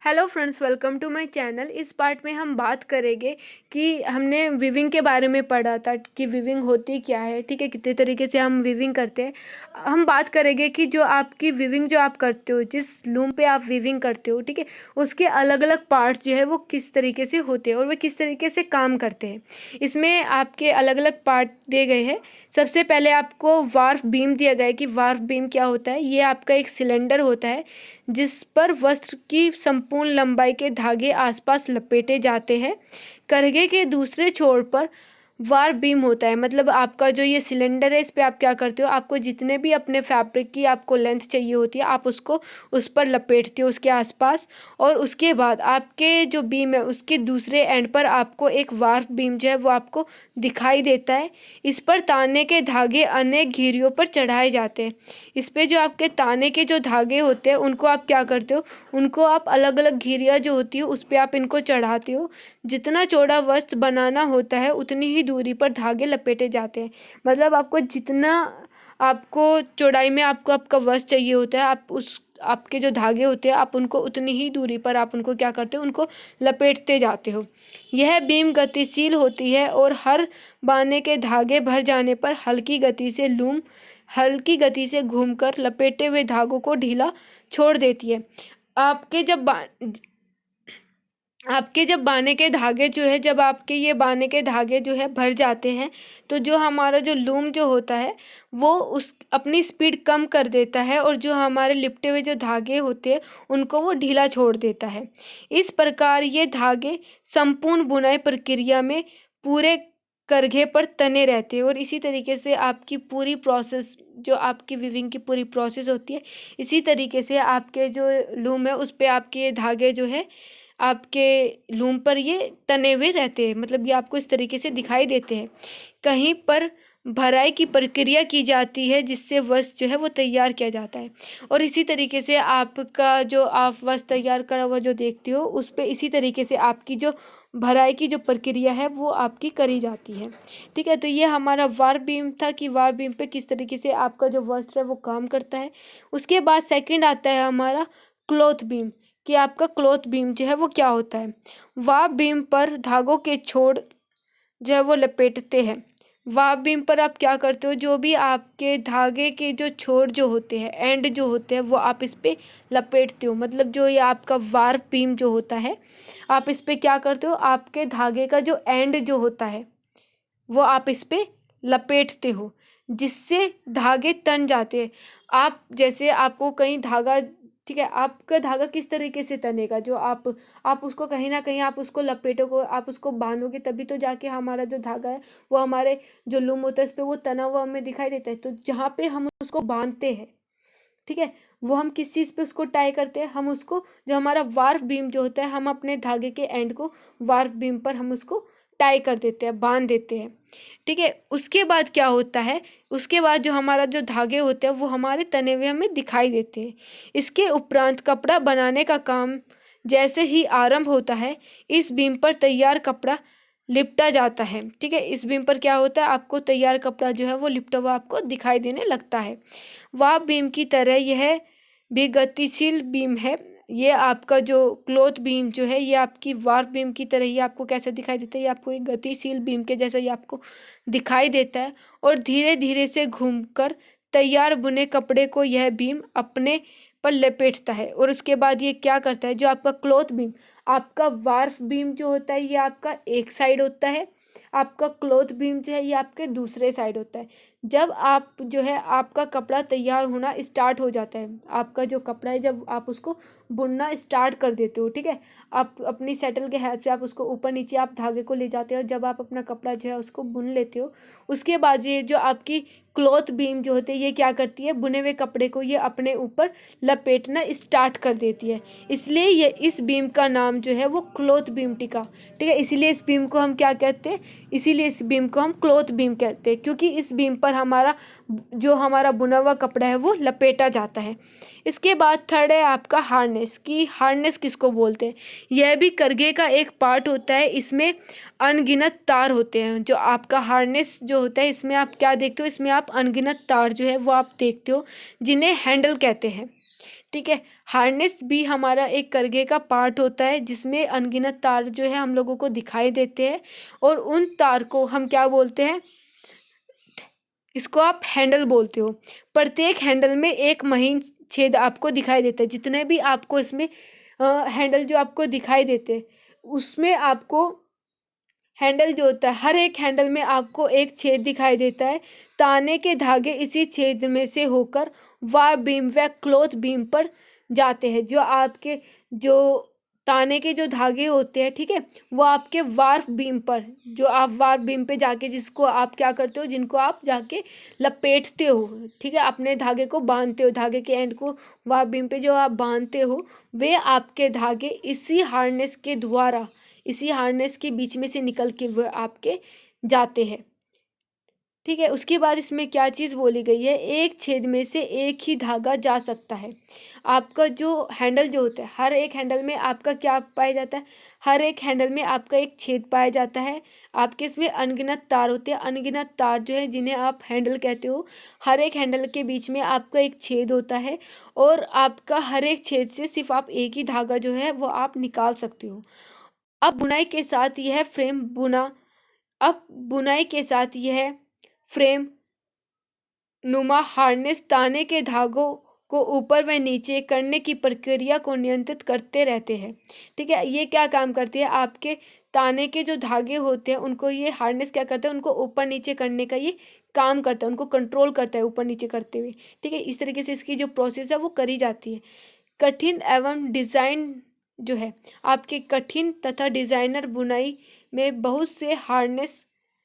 Hello friends, welcome to my channel. इस part में हम बात करेंगे कि हमने वीविंग के बारे में पढ़ा था कि वीविंग होती क्या है। ठीक है, कितने तरीके से हम वीविंग करते हैं। हम बात करेंगे कि जो आपकी वीविंग जो आप करते हो, जिस लूम पे आप वीविंग करते हो, ठीक है, उसके अलग अलग पार्ट्स जो है वो किस तरीके से होते हैं और वे किस तरीके से काम करते हैं। इसमें आपके अलग अलग पार्ट दिए गए हैं। सबसे पहले आपको वार्फ बीम दिया गया है कि वार्फ बीम क्या होता है। ये आपका एक सिलेंडर होता है जिस पर वस्त्र की संपूर्ण लंबाई के धागे आसपास लपेटे जाते हैं। करघे के दूसरे छोर पर वार बीम होता है। मतलब आपका जो ये सिलेंडर है, इस पे आप क्या करते हो, आपको जितने भी अपने फैब्रिक की आपको लेंथ चाहिए होती है, आप उसको उस पर लपेटते हो उसके आसपास। और उसके बाद आपके जो बीम है उसके दूसरे एंड पर आपको एक वार्फ बीम जो है वो आपको दिखाई देता है। इस पर ताने के धागे अनेक घिरियों पर चढ़ाए जाते हैं। इस पे जो आपके ताने के जो धागे होते हैं उनको आप क्या करते हो, उनको आप अलग अलग घिरियाँ जो होती है उस पर आप इनको चढ़ाते हो। जितना चौड़ा वस्त्र बनाना होता है उतनी ही दूरी पर धागे लपेटे जाते हैं। मतलब आपको जितना आपको चौड़ाई में आपको आपका वस्त्र चाहिए होता है, आप उस आपके जो धागे होते हैं आप उनको उतनी ही दूरी पर आप उनको क्या करते हो, उनको लपेटते जाते हो। यह बीम गतिशील होती है और हर बाने के धागे भर जाने पर हल्की गति से घूमकर लपेटे हुए धागों को ढीला छोड़ देती है। आपके जब बा आपके जब बाने के धागे जो है जब आपके ये बाने के धागे जो है भर जाते हैं, तो जो हमारा जो लूम जो होता है वो उस अपनी स्पीड कम कर देता है और जो हमारे लिपटे हुए जो धागे होते हैं उनको वो ढीला छोड़ देता है। इस प्रकार ये धागे संपूर्ण बुनाई प्रक्रिया में पूरे करघे पर तने रहते हैं। और इसी तरीके से आपकी पूरी प्रोसेस, जो आपकी वीविंग की पूरी प्रोसेस होती है, इसी तरीके से आपके जो लूम है उस पे आपके ये धागे जो है आपके लूम पर ये तने हुए रहते हैं। मतलब ये आपको इस तरीके से दिखाई देते हैं। कहीं पर भराई की प्रक्रिया की जाती है जिससे वस्त्र जो है वो तैयार किया जाता है। और इसी तरीके से आपका जो आप वस्त्र तैयार करा हुआ जो देखते हो उस पे इसी तरीके से आपकी जो भराई की जो प्रक्रिया है वो आपकी करी जाती है। ठीक है, तो ये हमारा वार बीम था कि वार बीम पे किस तरीके से आपका जो वस्त्र है वो काम करता है। उसके बाद सेकंड आता है हमारा क्लॉथ बीम कि आपका क्लॉथ बीम जो है वो क्या होता है। वार बीम पर धागों के छोड़ जो है वो लपेटते हैं। वार बीम पर आप क्या करते हो, जो भी आपके धागे के जो छोर जो होते हैं, एंड जो होते हैं, वो आप इस पे लपेटते हो। मतलब जो ये आपका वार बीम जो होता है, आप इस पे क्या करते हो, आपके धागे का जो एंड जो होता है वो आप इस पे लपेटते हो, जिससे धागे तन जाते हैं। आप जैसे आपको कहीं धागा, ठीक है, आपका धागा किस तरीके से तनेगा, जो आप उसको कहीं ना कहीं आप उसको लपेटोगे, आप उसको बांधोगे, तभी तो जाके हमारा जो धागा है वो हमारे जो लूम होता है इस पे वो तना हुआ हमें दिखाई देता है। तो जहाँ पे हम उसको बांधते हैं, ठीक है, वो हम किस चीज़ पे उसको टाई करते हैं, हम उसको जो हमारा वार्फ बीम जो होता है, हम अपने धागे के एंड को वार्फ बीम पर हम उसको टाई कर देते हैं, बांध देते हैं। ठीक है, उसके बाद क्या होता है, उसके बाद जो हमारा जो धागे होते हैं वो हमारे तने हुए हमें दिखाई देते हैं। इसके उपरांत कपड़ा बनाने का काम जैसे ही आरंभ होता है, इस बीम पर तैयार कपड़ा लिपटा जाता है। ठीक है, इस बीम पर क्या होता है, आपको तैयार कपड़ा जो है वो लिपटा हुआ आपको दिखाई देने लगता है। वार्प बीम की तरह यह भी गतिशील बीम है। ये आपका जो क्लॉथ बीम जो है ये आपकी वार्प बीम की तरह ही आपको कैसे दिखाई देता है, ये आपको एक गतिशील बीम के जैसा ही आपको दिखाई देता है। और धीरे धीरे से घूमकर तैयार बुने कपड़े को यह बीम अपने पर लपेटता है। और उसके बाद ये क्या करता है, जो आपका क्लॉथ बीम, आपका वार्फ बीम जो होता है ये आपका एक साइड होता है, आपका क्लॉथ बीम जो है ये आपके दूसरे साइड होता है। जब आप जो है आपका कपड़ा तैयार होना स्टार्ट हो जाता है, आपका जो कपड़ा है जब आप उसको बुनना स्टार्ट कर देते हो, ठीक है, आप अपनी सेटल के हेल्प से आप उसको ऊपर नीचे आप धागे को ले जाते हो, जब आप अपना कपड़ा जो है उसको बुन लेते हो, उसके बाद ये जो आपकी क्लॉथ बीम जो होती है ये क्या करती है, बुने हुए कपड़े को ये अपने ऊपर लपेटना स्टार्ट कर देती है। इसलिए ये इस बीम का नाम जो है वो क्लॉथ बीम टिका। ठीक है, इसीलिए इस बीम को हम क्या कहते हैं, इसीलिए इस बीम को हम क्लॉथ बीम कहते हैं, क्योंकि इस बीम पर हमारा जो हमारा बुना हुआ कपड़ा है वो लपेटा जाता है। इसके बाद थर्ड है आपका हार्नेस, की हार्नेस किसको बोलते हैं। यह भी करघे का एक पार्ट होता है। इसमें अनगिनत तार होते हैं। जो आपका हार्नेस जो होता है इसमें आप क्या देखते हो, इसमें आप अनगिनत तार जो है वो आप देखते हो, जिन्हें हैंडल कहते हैं। ठीक है। हार्नेस भी हमारा एक करघे का पार्ट होता है जिसमें अनगिनत तार जो है हम लोगों को दिखाई देते हैं, और उन तार को हम क्या बोलते हैं, इसको आप हैंडल बोलते हो। प्रत्येक हैंडल में एक महीन छेद आपको दिखाई देता है। जितने भी आपको इसमें हैंडल जो आपको दिखाई देते हैं, उसमें आपको हैंडल जो होता है, हर एक हैंडल में आपको एक छेद दिखाई देता है। ताने के धागे इसी छेद में से होकर वार बीम व क्लॉथ बीम पर जाते हैं। जो आपके जो ताने के जो धागे होते हैं, ठीक है, वो आपके वार्फ बीम पर, जो आप वार्फ बीम पे जाके जिसको आप क्या करते हो, जिनको आप जाके लपेटते हो, ठीक है, अपने धागे को बांधते हो, धागे के एंड को वार्फ बीम पे जो आप बांधते हो, वे आपके धागे इसी हार्नेस के द्वारा, इसी हार्नेस के बीच में से निकल के वो आपके जाते हैं। ठीक है। उसके बाद इसमें क्या चीज़ बोली गई है, एक छेद में से एक ही धागा जा सकता है। आपका जो हैंडल जो होता है, हर एक हैंडल में आपका क्या पाया जाता है, हर एक हैंडल में आपका एक छेद पाया जाता है। आपके इसमें अनगिनत तार होते हैं, अनगिनत तार जो है जिन्हें आप हैंडल कहते हो। हर एक हैंडल के बीच में आपका एक छेद होता है, और आपका हर एक छेद से सिर्फ आप एक ही धागा जो है वो आप निकाल सकते हो। अब बुनाई के साथ यह फ्रेम बुना अब बुनाई के साथ यह फ्रेम नुमा हार्नेस ताने के धागों को ऊपर व नीचे करने की प्रक्रिया को नियंत्रित करते रहते हैं। ठीक है, ये क्या काम करती है, आपके ताने के जो धागे होते हैं उनको ये हार्नेस क्या करता है, उनको ऊपर नीचे करने का ये काम करता है, उनको कंट्रोल करता है ऊपर नीचे करते हुए। ठीक है, इस तरीके से इसकी जो प्रोसेस है वो करी जाती है। कठिन एवं डिज़ाइन जो है, आपके कठिन तथा डिज़ाइनर बुनाई में बहुत से हार्नेस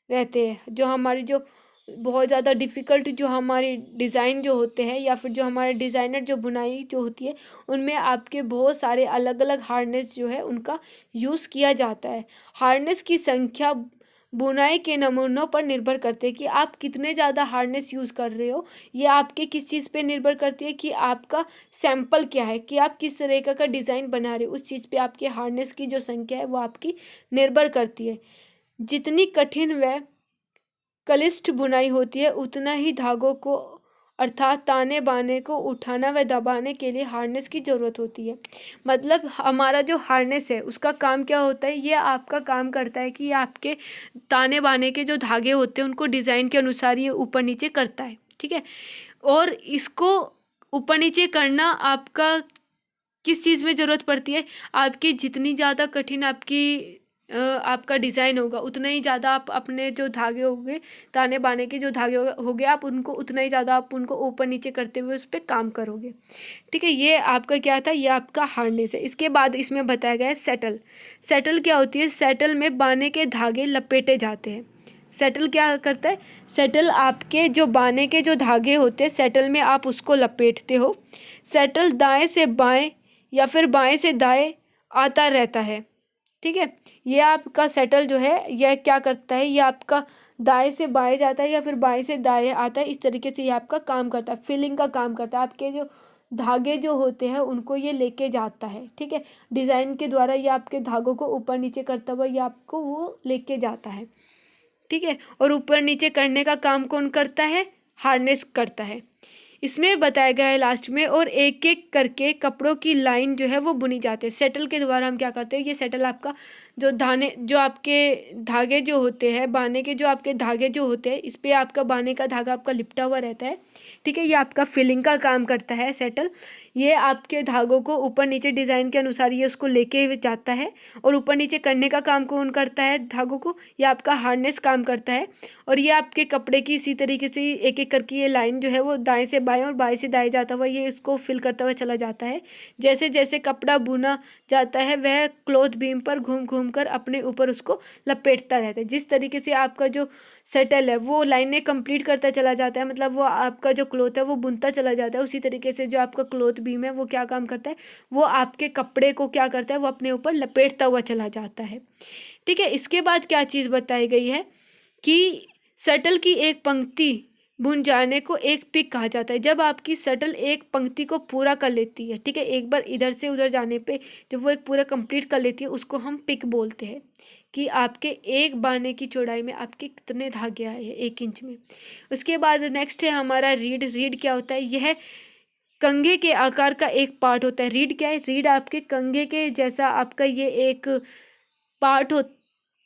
रहते हैं। जो हमारी जो बहुत ज़्यादा डिफ़िकल्ट जो हमारे डिज़ाइन जो होते हैं, या फिर जो हमारे डिज़ाइनर जो बुनाई जो होती है, उनमें आपके बहुत सारे अलग अलग हार्नेस जो है उनका यूज़ किया जाता है। हार्नेस की संख्या बुनाई के नमूनों पर निर्भर करते हैं कि आप कितने ज़्यादा हार्नेस यूज़ कर रहे हो। ये आपके किस चीज़ पे निर्भर करती है कि आपका सैंपल क्या है, कि आप किस तरह का डिज़ाइन बना रहे हो, उस चीज़ पे आपके हार्नेस की जो संख्या है वो आपकी निर्भर करती है। जितनी कठिन व क्लिष्ट बुनाई होती है, उतना ही धागों को अर्थात ताने बाने को उठाना व दबाने के लिए हार्नेस की ज़रूरत होती है। मतलब हमारा जो हार्नेस है उसका काम क्या होता है, ये आपका काम करता है कि आपके ताने बाने के जो धागे होते हैं उनको डिज़ाइन के अनुसार ये ऊपर नीचे करता है। ठीक है, और इसको ऊपर नीचे करना आपका किस चीज़ में ज़रूरत पड़ती है, आपकी जितनी ज़्यादा कठिन आपका डिज़ाइन होगा, उतना ही ज़्यादा आप अपने जो धागे होंगे, ताने बाने के जो धागे होंगे, आप उनको उतना ही ज़्यादा आप उनको ऊपर नीचे करते हुए उस पर काम करोगे। ठीक है, ये आपका क्या था, ये आपका हार्नेस है। इसके बाद इसमें बताया गया है सेटल। सेटल क्या होती है, सेटल में बाने के धागे लपेटे जाते हैं। सेटल क्या करता है, सेटल आपके जो बाने के जो धागे होते हैं, सेटल में आप उसको लपेटते हो। सेटल दाएं से बाएं या फिर बाएं से दाएं आता रहता है। ठीक है, ये आपका सेटल जो है यह क्या करता है, ये आपका दाएं से बाएं जाता है या फिर बाएं से दाएं आता है। इस तरीके से ये आपका काम करता है, फिलिंग का काम करता है। आपके जो धागे जो होते हैं उनको ये लेके जाता है। ठीक है, डिज़ाइन के द्वारा ये आपके धागों को ऊपर नीचे करता हुआ ये आपको वो लेके जाता है। ठीक है, और ऊपर नीचे करने का काम कौन करता है, हार्नेस करता है। इसमें बताया गया है लास्ट में, और एक एक करके कपड़ों की लाइन जो है वो बुनी जाती है। सेटल के द्वारा हम क्या करते हैं, ये सेटल आपका जो आपके धागे जो होते हैं, बाने के जो आपके धागे जो होते हैं, इस पे आपका बाने का धागा आपका लिपटा हुआ रहता है। ठीक है, ये आपका फिलिंग का काम करता है सेटल। ये आपके धागों को ऊपर नीचे डिज़ाइन के अनुसार ये उसको लेके हुए जाता है, और ऊपर नीचे करने का काम कौन करता है, धागों को, ये आपका हार्नेस काम करता है। और ये आपके कपड़े की इसी तरीके से एक एक करके ये लाइन जो है वो दाएं से बाएं और बाएं से दाएं जाता हुआ ये इसको फिल करता हुआ चला जाता है। जैसे जैसे कपड़ा बुना जाता है वह क्लॉथ बीम पर घूम घूम कर अपने ऊपर उसको लपेटता रहता है। जिस तरीके से आपका जो सेटल है वो लाइनें कंप्लीट करता चला जाता है, मतलब वो आपका जो क्लॉथ है वो बुनता चला जाता है, उसी तरीके से जो आपका क्लॉथ बीम है वो क्या काम करता है, वो आपके कपड़े को क्या करता है, वो अपने ऊपर लपेटता हुआ चला जाता है। ठीक है, इसके बाद क्या चीज़ बताई गई है कि शटल की एक पंक्ति बुन जाने को एक पिक कहा जाता है। जब आपकी शटल एक पंक्ति को पूरा कर लेती है, ठीक है, एक बार इधर से उधर जाने पे जब वो एक पूरा कंप्लीट कर लेती है, उसको हम पिक बोलते हैं। कि आपके एक बाने की चौड़ाई में आपके कितने धागे आए हैं 1 इंच में। उसके बाद नेक्स्ट है हमारा रीड। रीड क्या होता है, यह कंघे के आकार का एक पार्ट होता है। रीढ़ क्या है? रीढ़ आपके कंघे के जैसा आपका ये एक पार्ट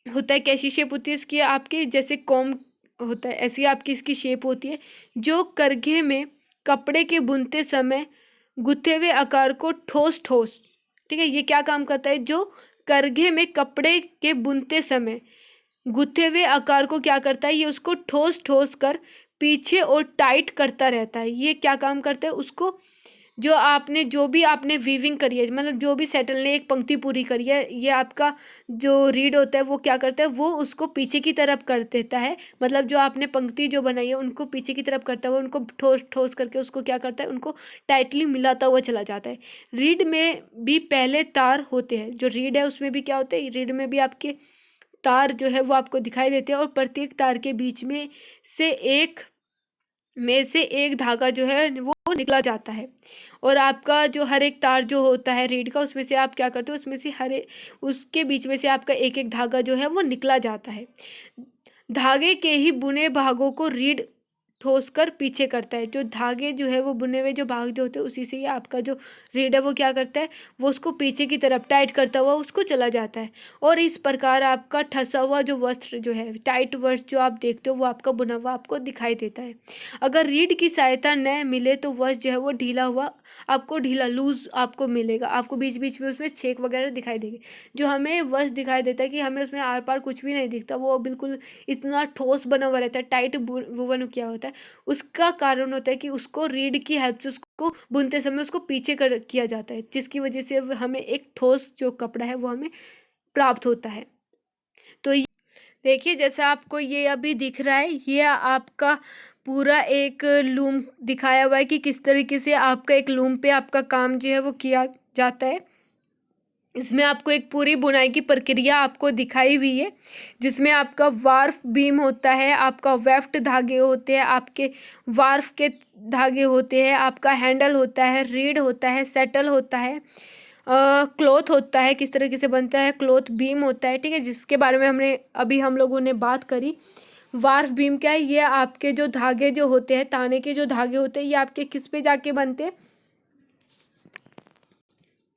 होता है। कैसी शेप होती है इसकी? आपके जैसे कॉम होता है, ऐसी आपकी इसकी शेप होती है, जो करघे में कपड़े के बुनते समय गुथे हुए आकार को ठोस ठोस, ठीक है, ये क्या काम करता है? जो करघे में कपड़े के बुनते समय गुथे हुए आकार को क्या करता है? ये उसको ठोस ठोस कर पीछे और टाइट करता रहता है। ये क्या काम करता है? उसको जो भी आपने वीविंग करी है, मतलब जो भी सेटल ने एक पंक्ति पूरी करी है, ये आपका जो रीड होता है वो क्या करता है? वो उसको पीछे की तरफ कर देता है। मतलब जो आपने पंक्ति जो बनाई है उनको पीछे की तरफ करता है, उनको ठोस ठोस करके उसको क्या करता है? उनको टाइटली मिलाता हुआ चला जाता है। रीड में भी पहले तार होते हैं। जो रीड है उसमें भी क्या होते हैं? रीड में भी आपके तार जो है वो आपको दिखाई देते हैं, और प्रत्येक तार के बीच से एक धागा जो है वो निकला जाता है। और आपका जो हर एक तार जो होता है रीड का, उसमें से आप क्या करते हो? उसमें से उसके बीच में से आपका एक एक धागा जो है वो निकला जाता है। धागे के ही बुने भागों को रीड ठोस कर पीछे करता है। जो धागे जो है वो बुने हुए जो भाग जो होते हैं, उसी से ही आपका जो रीड है वो क्या करता है? वो उसको पीछे की तरफ टाइट करता हुआ उसको चला जाता है। और इस प्रकार आपका ठसा हुआ जो वस्त्र जो है, टाइट वस्त्र जो आप देखते हो, वो आपका बुना हुआ आपको दिखाई देता है। अगर रीड की सहायता न मिले तो वस्त्र जो है वो ढीला हुआ आपको, ढीला लूज आपको मिलेगा। आपको बीच बीच में उसमें छेक वगैरह दिखाई देगी। जो हमें वस्त्र दिखाई देता है कि हमें उसमें आर पार कुछ भी नहीं दिखता, वो बिल्कुल इतना ठोस बना हुआ रहता है, टाइट वुवन किया होता है, उसका कारण होता है कि उसको रीड की हेल्प से उसको बुनते समय उसको पीछे कर किया जाता है, जिसकी वजह से हमें एक ठोस जो कपड़ा है वो हमें प्राप्त होता है। तो देखिए, जैसा आपको ये अभी दिख रहा है, ये आपका पूरा एक लूम दिखाया हुआ है कि किस तरीके से आपका एक लूम पे आपका काम जो है वो किया जाता है। इसमें आपको एक पूरी बुनाई की प्रक्रिया आपको दिखाई हुई है, जिसमें आपका वार्फ बीम होता है, आपका वेफ्ट धागे होते हैं, आपके वार्फ के धागे होते हैं, आपका हैंडल होता है, रीड होता है, सेटल होता है, क्लॉथ होता है, किस तरीके से बनता है, क्लॉथ बीम होता है, ठीक है, जिसके बारे में हम लोगों ने बात करी। वार्फ बीम क्या है? ये आपके जो धागे जो होते हैं, ताने के जो धागे होते हैं, ये आपके किस पे जाके बनते हैं?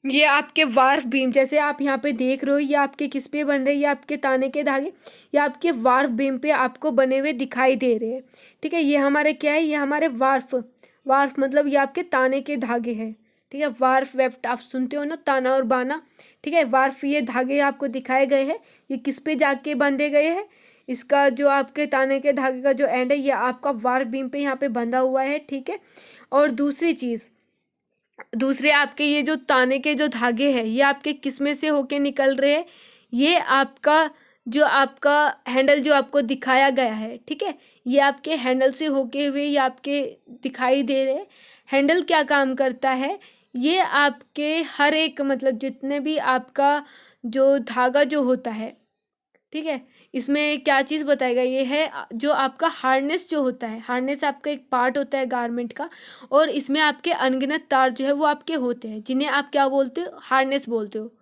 ये आपके वार्फ बीम, जैसे आप यहाँ पे देख रहे हो, ये आपके किस पे बन रहे हैं? ये आपके ताने के धागे, ये आपके वार्फ बीम पे आपको बने हुए दिखाई दे रहे हैं, ठीक है। ये हमारे क्या है? ये हमारे वार्फ मतलब ये आपके ताने के धागे हैं, ठीक है। वार्फ वेफ्ट आप सुनते हो ना, ताना और बाना, ठीक है। वार्फ ये धागे आपको दिखाए गए हैं, ये किस पे जाके बंधे गए हैं? इसका जो आपके ताने के धागे का जो एंड है, ये आपका वार्फ बीम पे यहाँ पे बंधा हुआ है, ठीक है। और दूसरे आपके ये जो ताने के जो धागे हैं, ये आपके किस में से होके निकल रहे हैं? ये आपका हैंडल जो आपको दिखाया गया है, ठीक है, ये आपके हैंडल से होके हुए ये आपके दिखाई दे रहे हैं। हैंडल क्या काम करता है? ये आपके हर एक मतलब जितने भी आपका जो धागा जो होता है, ठीक है, इसमें क्या चीज़ बताएगा? ये है जो आपका हार्नेस जो होता है, हार्नेस आपका एक पार्ट होता है गारमेंट का, और इसमें आपके अनगिनत तार जो है वो आपके होते हैं, जिन्हें आप क्या बोलते हो? हार्नेस बोलते हो।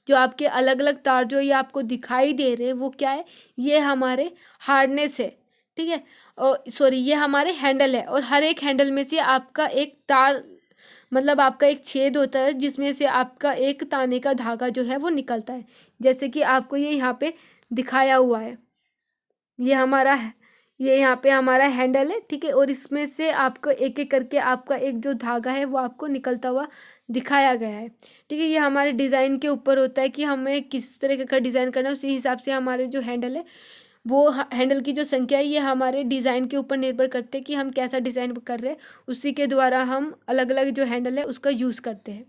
जो आपके अलग अलग तार जो ये आपको दिखाई दे रहे हैं, वो क्या है? ये हमारे हार्नेस है, ठीक है। और सॉरी, ये हमारे हैंडल है, और हर एक हैंडल में से आपका एक तार मतलब आपका एक छेद होता है, जिसमें से आपका एक ताने का धागा जो है वो निकलता है, जैसे कि आपको ये यहाँ पे दिखाया हुआ है। ये हमारा है, ये यहाँ पे हमारा हैंडल है, ठीक है। और इसमें से आपको एक एक करके आपका एक जो धागा है वो आपको निकलता हुआ दिखाया गया है, ठीक है। ये हमारे डिज़ाइन के ऊपर होता है कि हमें किस तरह का डिज़ाइन करना है, उसी हिसाब से हमारे जो हैंडल है वो हैंडल की जो संख्या है, ये हमारे डिज़ाइन के ऊपर निर्भर करते हैं कि हम कैसा डिज़ाइन कर रहे हैं, उसी के द्वारा हम अलग अलग जो हैंडल है उसका यूज़ करते हैं।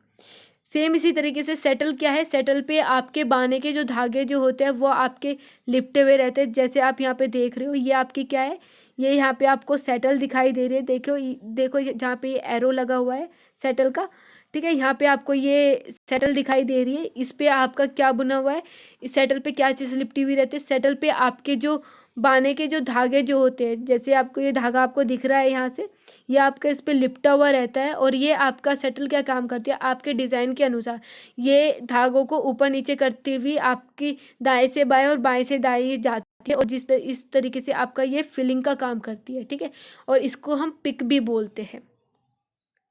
सेम इसी तरीके से सेटल क्या है? सेटल पे आपके बाने के जो धागे जो होते हैं वो आपके लिपटे हुए रहते हैं, जैसे आप यहाँ पे देख रहे हो, ये आपकी क्या है? ये यहाँ पे आपको सेटल दिखाई दे रही है, देखो जहाँ पे ये एरो लगा हुआ है सेटल का, ठीक है। यहाँ पे आपको ये सेटल दिखाई दे रही है, इस पे आपका क्या बुना हुआ है? इस सेटल पे क्या चीज़ लिपटी हुई रहती है? सेटल पे आपके जो बाने के जो धागे जो होते हैं, जैसे आपको ये धागा आपको दिख रहा है यहाँ से, ये आपका इस पे लिपटा हुआ रहता है, और ये आपका सेटल क्या काम करती है? आपके डिज़ाइन के अनुसार ये धागों को ऊपर नीचे करती हुई आपकी दाएं से बाएं और बाएं से दाएं जाती है, और इस तरीके से आपका ये फिलिंग का काम करती है, ठीक है। और इसको हम पिक भी बोलते हैं।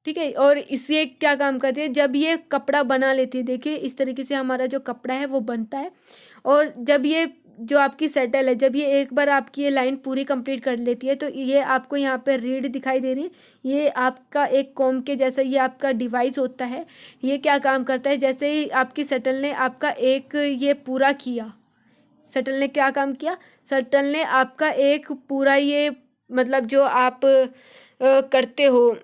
ठीक है। और इससे क्या काम करती है, जब ये कपड़ा बना लेती है, देखिए इस तरीके से हमारा जो कपड़ा है वो बनता है। और जब ये जो आपकी सेटल है, जब ये एक बार आपकी ये लाइन पूरी कंप्लीट कर लेती है, तो ये आपको यहाँ पे रीड दिखाई दे रही है, ये आपका एक कॉम के जैसा ये आपका डिवाइस होता है। ये क्या काम करता है, जैसे ही आपकी सेटल ने आपका एक ये पूरा किया, शटल ने क्या काम किया, शटल ने आपका एक पूरा ये मतलब जो आप करते हो,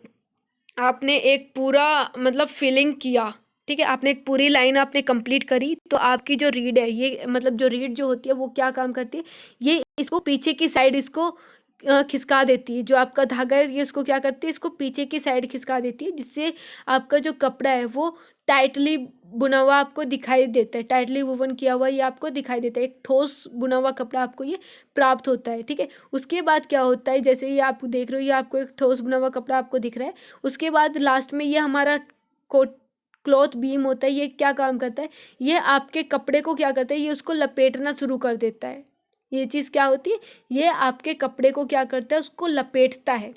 आपने एक पूरा मतलब फिलिंग किया, ठीक है, आपने एक पूरी लाइन आपने कंप्लीट करी, तो आपकी जो रीड है, ये मतलब जो रीड जो होती है वो क्या काम करती है, ये इसको पीछे की साइड इसको खिसका देती है। जो आपका धागा है ये इसको क्या करती है, इसको पीछे की साइड खिसका देती है, जिससे आपका जो कपड़ा है वो टाइटली बुना हुआ आपको दिखाई देता है, टाइटली वुवन किया हुआ ये आपको दिखाई देता है, एक ठोस बुना हुआ कपड़ा आपको ये प्राप्त होता है। ठीक है, उसके बाद क्या होता है, जैसे ये आप देख रहे हो, ये आपको एक ठोस बुना हुआ कपड़ा आपको दिख रहा है। उसके बाद लास्ट में ये हमारा कोट क्लॉथ बीम होता है, ये क्या काम करता है, ये आपके कपड़े को क्या करता है, ये उसको लपेटना शुरू कर देता है। ये चीज़ क्या होती है, ये आपके कपड़े को क्या करता है, उसको लपेटता है।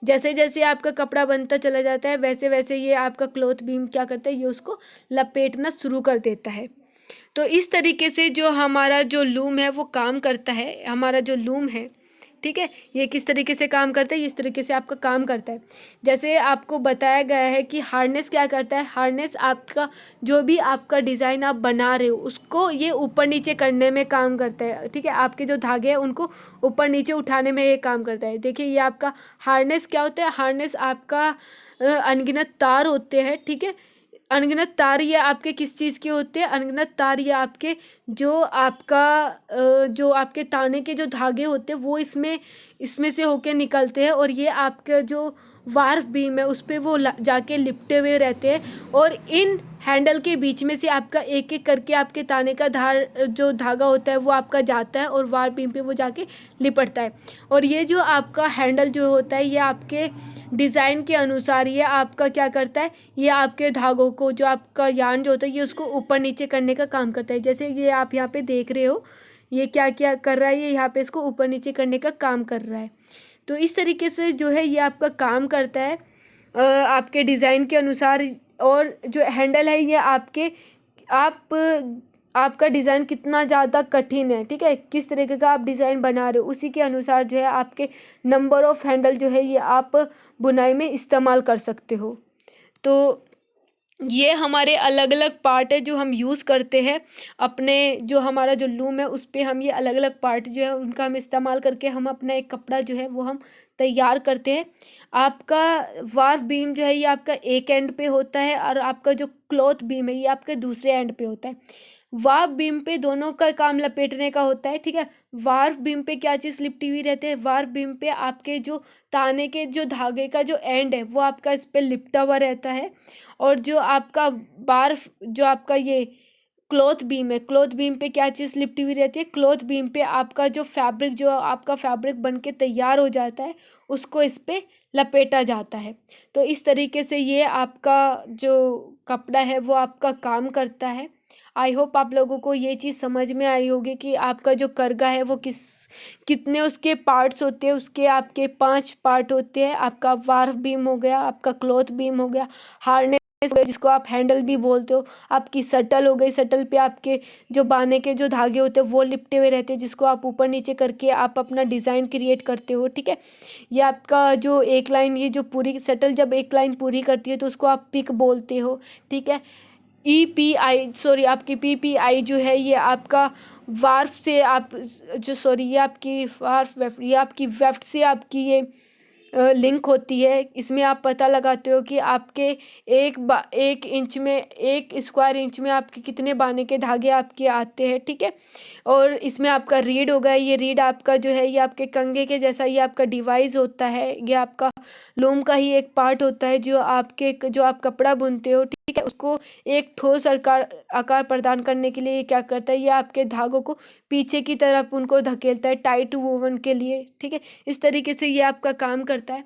जैसे जैसे आपका कपड़ा बनता चला जाता है, वैसे वैसे ये आपका क्लॉथ बीम क्या करता है, ये उसको लपेटना शुरू कर देता है। तो इस तरीके से जो हमारा जो लूम है वो काम करता है, हमारा जो लूम है, ठीक है, ये किस तरीके से काम करता है, इस तरीके से आपका काम करता है। जैसे आपको बताया गया है कि हार्नेस क्या करता है, हार्नेस आपका जो भी आपका डिज़ाइन आप बना रहे हो उसको ये ऊपर नीचे करने में काम करता है। ठीक है, आपके जो धागे हैं उनको ऊपर नीचे उठाने में ये काम करता है। देखिए ये आपका हार्नेस क्या होता है, हार्नेस आपका अनगिनत तार होते हैं। ठीक है, अनगिनत तार ये आपके किस चीज़ के होते हैं, अनगिनत तार ये आपके जो आपका जो आपके ताने के जो धागे होते हैं वो इसमें से होके निकलते हैं, और ये आपके जो वार्फ बीम है उस पर वो जाके लिपटे हुए रहते हैं, और इन हैंडल के बीच में से आपका एक एक करके आपके ताने का जो धागा होता है वो आपका जाता है और वार्फ बीम पे वो जाके लिपटता है। और ये जो आपका हैंडल जो होता है ये आपके डिज़ाइन के अनुसार ये आपका क्या करता है, ये आपके धागों को जो आपका यार्न जो होता है ये उसको ऊपर नीचे करने का काम करता है। जैसे ये आप यहाँ पे देख रहे हो, ये क्या क्या कर रहा है, ये यहाँ पे इसको ऊपर नीचे करने का काम कर रहा है। तो इस तरीके से जो है ये आपका काम करता है आपके डिज़ाइन के अनुसार। और जो हैंडल है ये आपका डिज़ाइन कितना ज़्यादा कठिन है, ठीक है, किस तरीके का आप डिज़ाइन बना रहे हो उसी के अनुसार जो है आपके नंबर ऑफ़ हैंडल जो है ये आप बुनाई में इस्तेमाल कर सकते हो। तो ये हमारे अलग अलग पार्ट है जो हम यूज़ करते हैं अपने जो हमारा जो लूम है उस पर हम ये अलग अलग पार्ट जो है उनका हम इस्तेमाल करके हम अपना एक कपड़ा जो है वो हम तैयार करते हैं। आपका वार्फ बीम जो है ये आपका एक एंड पे होता है और आपका जो क्लॉथ बीम है ये आपके दूसरे एंड पे होता है। वार्फ बीम पे दोनों का काम लपेटने का होता है। ठीक है, वार्फ बीम पे क्या चीज़ लिपटी हुई रहती है, वार्फ बीम पे आपके जो ताने के जो धागे का जो एंड है वो आपका इस पर लिपटा हुआ रहता है। और जो आपका बार्फ जो आपका ये क्लॉथ बीम है, क्लॉथ बीम पे क्या चीज़ लिपटी हुई रहती है, क्लॉथ बीम पे आपका जो फैब्रिक जो आपका फैब्रिक बन के तैयार हो जाता है उसको इस पर लपेटा जाता है। तो इस तरीके से ये आपका जो कपड़ा है वो आपका काम करता है। आई होप आप लोगों को ये चीज़ समझ में आई होगी कि आपका जो करगा है वो कितने उसके पार्ट्स होते हैं। उसके आपके 5 पार्ट होते हैं। आपका वार्फ बीम हो गया, आपका क्लॉथ बीम हो गया, हार्नेस हो गया जिसको आप हैंडल भी बोलते हो, आपकी सटल हो गई, सटल पे आपके जो बाने के जो धागे होते हैं वो लिपटे हुए रहते हैं जिसको आप ऊपर नीचे करके आप अपना डिज़ाइन क्रिएट करते हो। ठीक है, ये आपका जो एक लाइन, ये जो पूरी सटल जब एक लाइन पूरी करती है तो उसको आप पिक बोलते हो। ठीक है, आपकी PPI जो है ये आपका वार्फ से आप जो ये आपकी वार्फ ये आपकी वेफ्ट से आपकी ये लिंक होती है। इसमें आप पता लगाते हो कि आपके एक इंच में, एक स्क्वायर इंच में आपके कितने बाने के धागे आपके आते हैं। ठीक है, और इसमें आपका रीड होगा, ये रीड आपका जो है ये आपके कंघे के जैसा ये आपका डिवाइस होता है, ये आपका लूम का ही एक पार्ट होता है जो आप कपड़ा बुनते हो। ठीक है, उसको एक ठोस आकार प्रदान करने के लिए ये क्या करता है, ये आपके धागों को पीछे की तरफ उनको धकेलता है टाइट वोवन के लिए। ठीक है, इस तरीके से ये आपका काम करता है।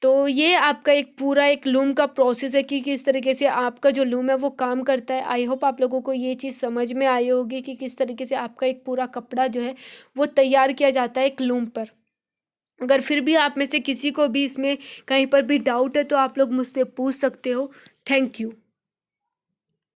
तो ये आपका एक पूरा एक लूम का प्रोसेस है कि किस तरीके से आपका जो लूम है वो काम करता है। आई होप आप लोगों को ये चीज़ समझ में आई होगी कि किस तरीके से आपका एक पूरा कपड़ा जो है वो तैयार किया जाता है एक लूम पर। अगर फिर भी आप में से किसी को भी इसमें कहीं पर भी डाउट है तो आप लोग मुझसे पूछ सकते हो। Thank you.